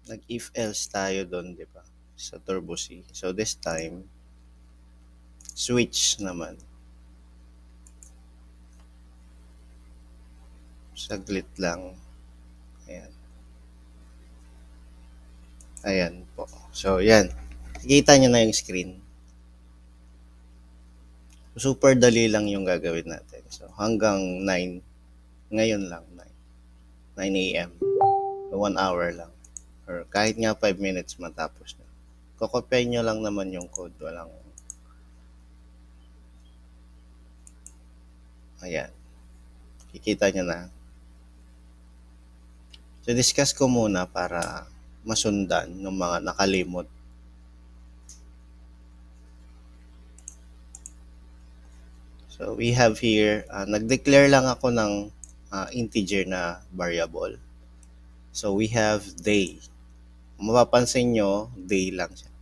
nag-if else tayo doon, di ba? Sa Turbo C. So this time, switch naman. Saglit lang. Ayan. Ayan po. So, yan. Nakikita nyo na yung screen. Super dali lang yung gagawin natin. So, hanggang 9. Ngayon lang, 9 a.m. So, 1 hour lang. Or kahit nga 5 minutes matapos na. Kokopyahin nyo lang naman yung code. Walang, ayan. Kikita nyo na. So, discuss ko muna para masundan ng mga nakalimot. So, we have here, nag-declare lang ako ng integer na variable. So, we have day. Mapapansin nyo, day lang siya.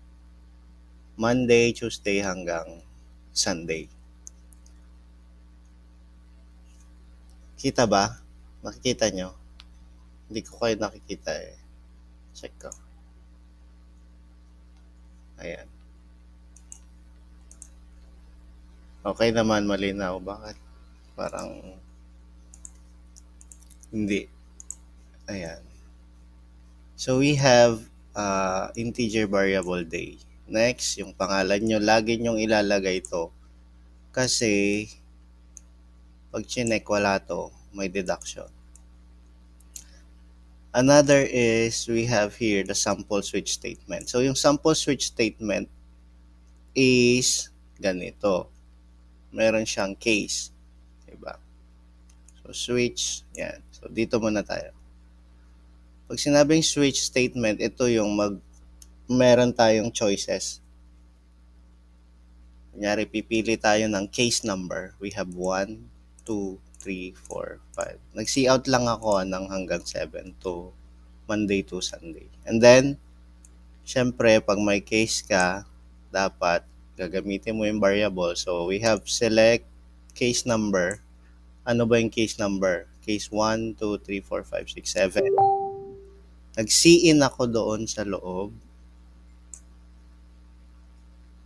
Monday, Tuesday hanggang Sunday. Kita ba? Makikita nyo? Hindi ko kayo nakikita eh. Check ko. Ayan. Okay naman, malinaw. Bakit? Parang hindi. Ayan. So we have integer variable day. Next, yung pangalan nyo, lagi nyong ilalagay ito. Kasi pag chinek wala to, may deduction. Another is we have here the sample switch statement. So yung sample switch statement is ganito. Meron siyang case. Diba? So switch, yan. So dito muna tayo. Pag sinabing switch statement, ito yung meron tayong choices. Kunyari, pipili tayo ng case number. We have 1, 2, 3, 4, 5. Nag-see out lang ako ng hanggang 7 to Monday to Sunday. And then, syempre, pag may case ka, dapat gagamitin mo yung variable. So, we have select case number. Ano ba yung case number? Case 1, 2, 3, 4, 5, 6, 7. Nag-see in ako doon sa loob.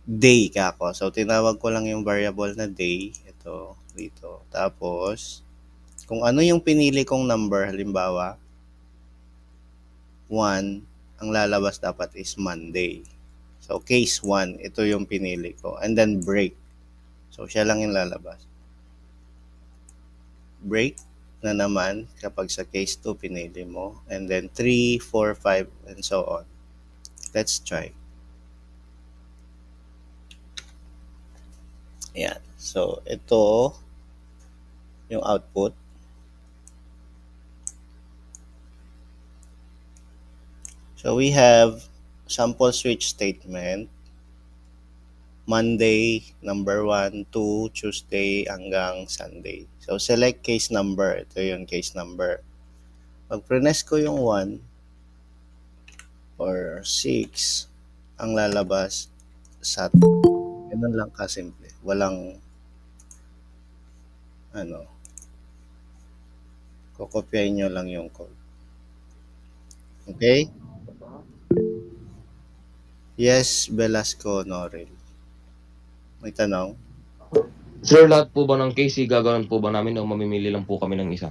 Day ka ako. So, tinawag ko lang yung variable na day. Ito, dito. Tapos, kung ano yung pinili kong number, halimbawa, 1, ang lalabas dapat is Monday. So, case 1, ito yung pinili ko. And then, break. So, siya lang yung lalabas. Break na naman kapag sa case 2 pinili mo. And then, 3, 4, 5, and so on. Let's try. Ayan. So, ito yung output. So, we have sample switch statement. Monday, number 1, 2, Tuesday hanggang Sunday. So, select case number. Ito yung case number. Pag prines ko yung 1 or 6, ang lalabas sa ganun lang kasimple. Walang kokopyahin nyo lang yung code. Okay? Yes, Velasco Norel. May tanong? Sir, lahat po ba ng case gagawin po ba namin o mamimili lang po kami ng isa?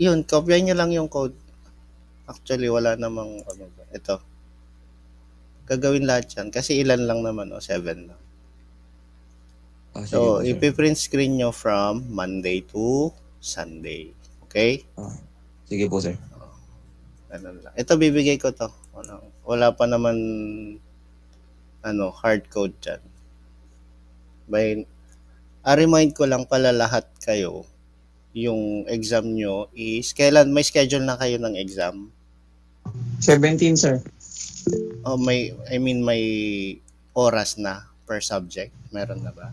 Yun, kopyahin nyo lang yung code. Actually, wala namang ito. Gagawin lahat yan. Kasi ilan lang naman, 7 lang. Sige So, po, sir. ipiprint screen nyo from Monday to Sunday. Okay? Sige po, sir. Ganun lang. Ito, bibigay ko to. Wala pa naman hard code dyan. Remind ko lang pala lahat kayo, yung exam nyo is, kailan may schedule na kayo ng exam? 17, sir. May oras na per subject. Meron na ba?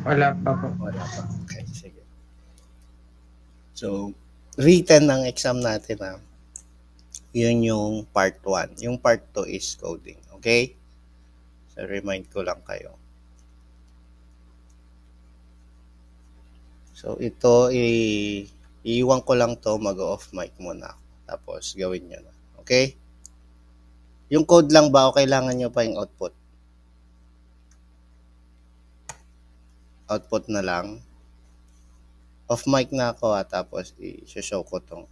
Wala pa po. Wala pa. Okay, sige. So, written ng exam natin yun yung part 1. Yung part 2 is coding. Okay? So, remind ko lang kayo. So, ito, iiwan ko lang to, mag-off mic muna. Tapos gawin nyo na. Okay? Yung code lang ba o kailangan nyo pa yung output? Output na lang. Off mic na ako tapos i-show ko tong